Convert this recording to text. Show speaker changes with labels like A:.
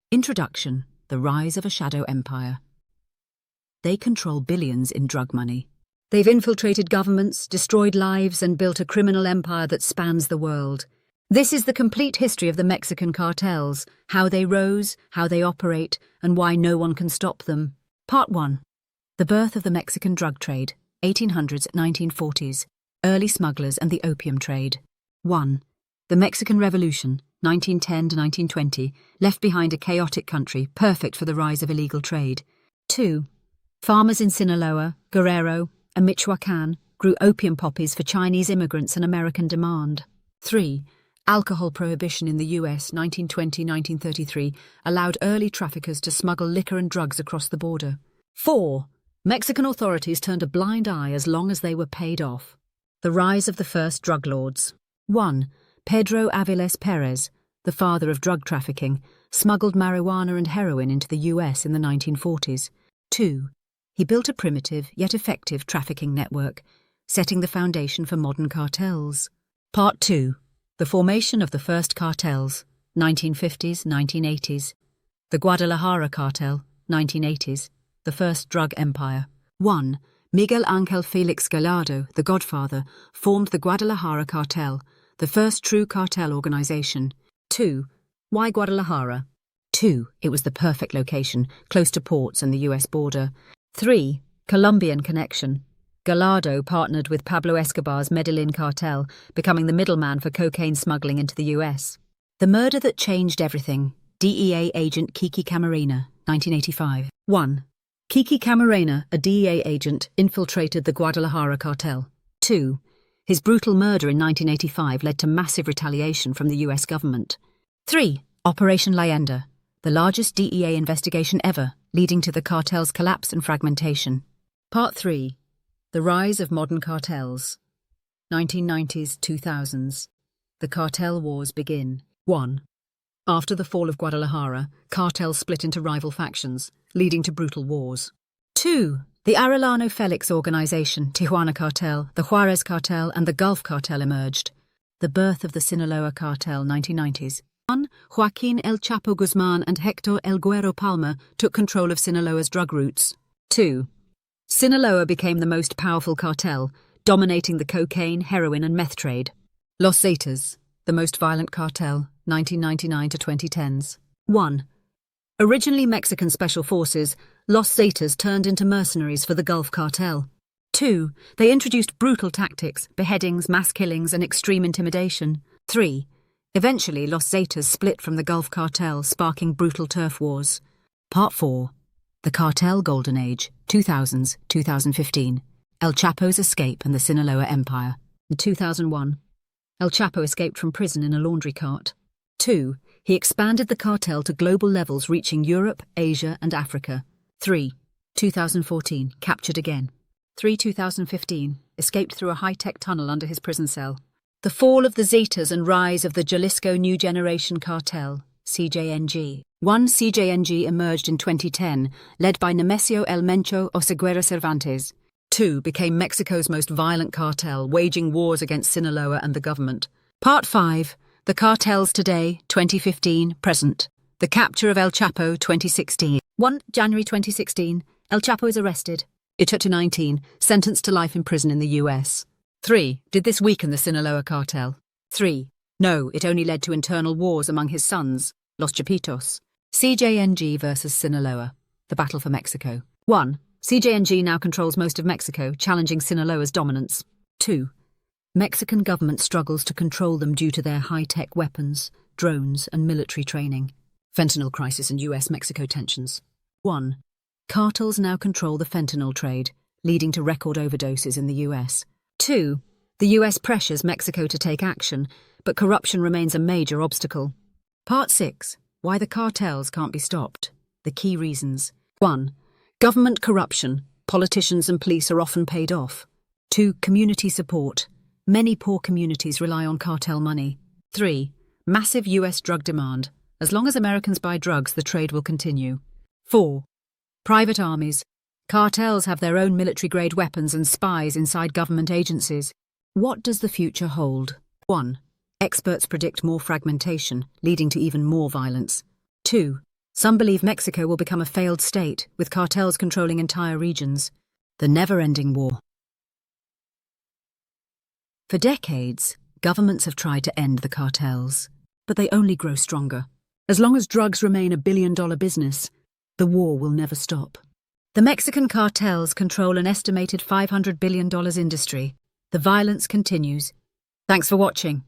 A: Introduction: The rise of a shadow empire. They control billions in drug money. They've infiltrated governments, destroyed lives, and built a criminal empire that spans the world. This is the complete history of the Mexican cartels, how they rose, how they operate, and why no one can stop them. Part 1. The birth of the Mexican drug trade, 1800s-1940s, early smugglers and the opium trade. 1. The Mexican Revolution, 1910 to 1920, left behind a chaotic country perfect for the rise of illegal trade. 2. Farmers in Sinaloa, Guerrero, and Michoacan grew opium poppies for Chinese immigrants and American demand. 3. Alcohol prohibition in the US 1920-1933 allowed early traffickers to smuggle liquor and drugs across the border. 4. Mexican authorities turned a blind eye as long as they were paid off. The rise of the first drug lords. 1. Pedro Aviles Perez, the father of drug trafficking, smuggled marijuana and heroin into the US in the 1940s. 2. He built a primitive yet effective trafficking network, setting the foundation for modern cartels. Part 2. The formation of the first cartels, 1950s, 1980s. The Guadalajara cartel, 1980s, the first drug empire. 1. Miguel Ángel Félix Gallardo, the Godfather, formed the Guadalajara cartel, the first true cartel organization. 2. Why Guadalajara? 2. It was the perfect location, close to ports and the US border. 3. Colombian connection. Gallardo partnered with Pablo Escobar's Medellin cartel, becoming the middleman for cocaine smuggling into the US. The murder that changed everything. DEA agent Kiki Camarena, 1985. 1. Kiki Camarena, a DEA agent, infiltrated the Guadalajara cartel. 2. His brutal murder in 1985 led to massive retaliation from the US government. 3. Operation Leyenda, the largest DEA investigation ever, leading to the cartel's collapse and fragmentation. Part 3. The rise of modern cartels. 1990s-2000s. The cartel wars begin. 1. After the fall of Guadalajara, cartels split into rival factions, leading to brutal wars. 2. The Arellano Felix organization, Tijuana Cartel, the Juarez Cartel, and the Gulf Cartel emerged. The birth of the Sinaloa Cartel, 1990s. 1. Joaquin El Chapo Guzman and Hector El Güero Palma took control of Sinaloa's drug routes. 2. Sinaloa became the most powerful cartel, dominating the cocaine, heroin, and meth trade. Los Zetas, the most violent cartel, 1999 to 2010s. 1. Originally Mexican special forces, Los Zetas turned into mercenaries for the Gulf Cartel. 2. They introduced brutal tactics, beheadings, mass killings, and extreme intimidation. 3. Eventually, Los Zetas split from the Gulf Cartel, sparking brutal turf wars. Part 4. The Cartel Golden Age, 2000s-2015. El Chapo's escape and the Sinaloa Empire. In 2001, El Chapo escaped from prison in a laundry cart. 2. He expanded the cartel to global levels reaching Europe, Asia, and Africa. 3. 2014, captured again. 3. 2015, escaped through a high-tech tunnel under his prison cell. The fall of the Zetas and rise of the Jalisco New Generation Cartel, CJNG. 1. CJNG emerged in 2010, led by Nemesio El Mencho Oseguera Cervantes. 2. Became Mexico's most violent cartel, waging wars against Sinaloa and the government. Part 5. The Cartels Today, 2015, present. The capture of El Chapo, 2016. 1. January 2016, El Chapo is arrested. Itutu 19, sentenced to life in prison in the US. 3. Did this weaken the Sinaloa cartel? 3. No, it only led to internal wars among his sons, Los Chapitos. CJNG versus Sinaloa, the battle for Mexico. 1. CJNG now controls most of Mexico, challenging Sinaloa's dominance. 2. Mexican government struggles to control them due to their high-tech weapons, drones, and military training. Fentanyl crisis and US-Mexico tensions. 1. Cartels now control the fentanyl trade, leading to record overdoses in the US. 2. The US pressures Mexico to take action, but corruption remains a major obstacle. Part 6. Why the cartels can't be stopped. The key reasons. 1. Government corruption. Politicians and police are often paid off. 2. Community support. Many poor communities rely on cartel money. 3. Massive US drug demand. As long as Americans buy drugs, the trade will continue. 4. Private armies. Cartels have their own military-grade weapons and spies inside government agencies. What does the future hold? 1. Experts predict more fragmentation, leading to even more violence. 2. Some believe Mexico will become a failed state, with cartels controlling entire regions. The never-ending war. For decades, governments have tried to end the cartels, but they only grow stronger. As long as drugs remain a billion-dollar business, the war will never stop. The Mexican cartels control an estimated $500 billion industry. The violence continues. Thanks for watching.